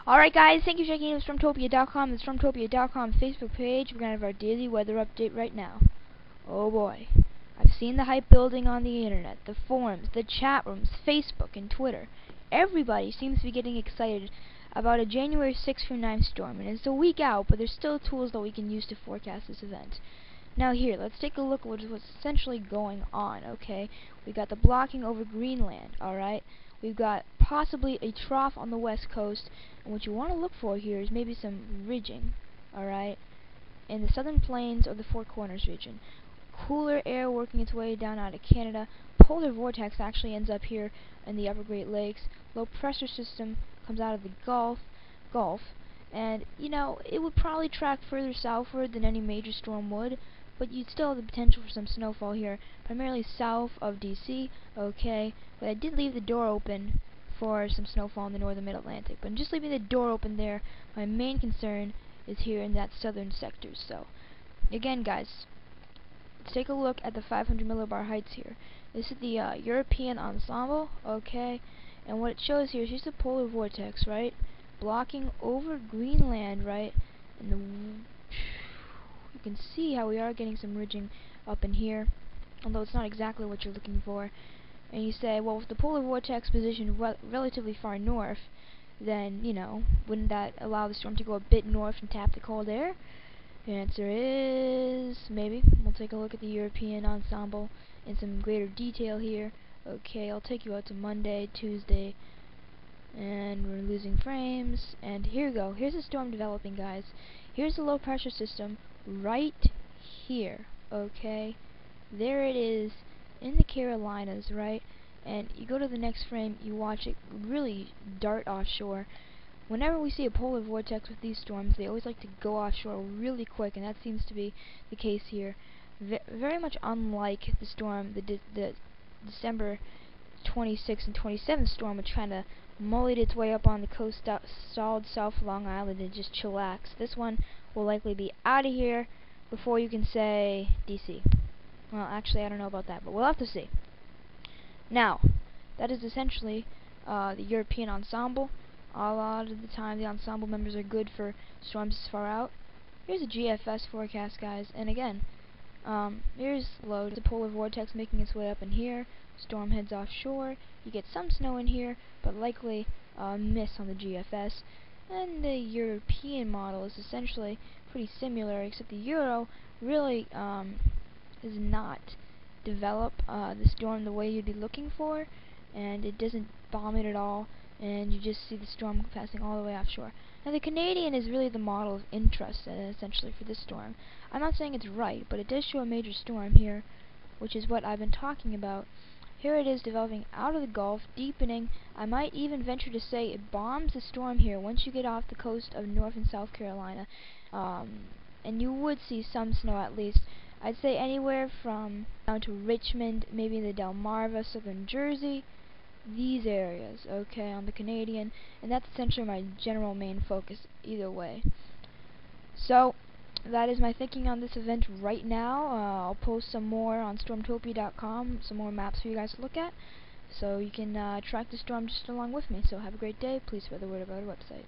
Alright guys, thank you for checking out Stormtopia.com, the Stormtopia.com Facebook page. We're going to have our daily weather update right now. Oh boy. I've seen the hype building on the internet, the forums, the chat rooms, Facebook and Twitter. Everybody seems to be getting excited about a January 6th through 9th storm, and it's a week out, but there's still tools that we can use to forecast this event. Now here, let's take a look at what's essentially going on, okay? We got the blocking over Greenland, alright? We've got possibly a trough on the west coast, and what you want to look for here is maybe some ridging, alright? In the southern plains or the Four Corners region. Cooler air working its way down out of Canada. Polar vortex actually ends up here in the upper Great Lakes. Low pressure system comes out of the Gulf, and you know, it would probably track further southward than any major storm would, but you'd still have the potential for some snowfall here, primarily south of DC, okay? But I did leave the door open for some snowfall in the northern mid-Atlantic. But just leaving the door open there, my main concern is here in that southern sector. So, again guys, let's take a look at the 500 millibar heights here. This is the European ensemble, okay? And what it shows here is just a polar vortex, right? Blocking over Greenland, right? And you can see how we are getting some ridging up in here, although it's not exactly what you're looking for. And you say, well, with the polar vortex positioned relatively far north, then, you know, wouldn't that allow the storm to go a bit north and tap the cold air? The answer is maybe. We'll take a look at the European ensemble in some greater detail here. Okay, I'll take you out to Monday, Tuesday, and we're losing frames. And here we go. Here's the storm developing, guys. Here's the low pressure system right here. Okay, there it is in the Carolinas, right? And you go to the next frame, you watch it really dart offshore. Whenever we see a polar vortex with these storms, they always like to go offshore really quick, and that seems to be the case here. Very much unlike the storm, the December 26th and 27th storm, which kind of mullied its way up on the coast, stalled south Long Island, and just chillaxed. This one will likely be out of here before you can say DC. Well, actually, I don't know about that, but we'll have to see. Now, that is essentially the European ensemble. A lot of the time, the ensemble members are good for storms this far out. Here's a GFS forecast, guys, and again, here's low. The polar vortex making its way up in here. Storm heads offshore. You get some snow in here, but likely miss on the GFS. And the European model is essentially pretty similar, except the Euro really does not develop the storm the way you'd be looking for, and it doesn't bomb it at all, and you just see the storm passing all the way offshore. Now the Canadian is really the model of interest essentially for this storm. I'm not saying it's right, but it does show a major storm here, which is what I've been talking about. Here it is developing out of the Gulf, deepening. I might even venture to say it bombs the storm here once you get off the coast of North and South Carolina, and you would see some snow at least. I'd say anywhere from down to Richmond, maybe the Delmarva, southern Jersey, these areas, okay, on the Canadian, and that's essentially my general main focus either way. So, that is my thinking on this event right now. I'll post some more on Stormtopia.com, some more maps for you guys to look at, so you can track the storm just along with me. So have a great day. Please spread the word about our website.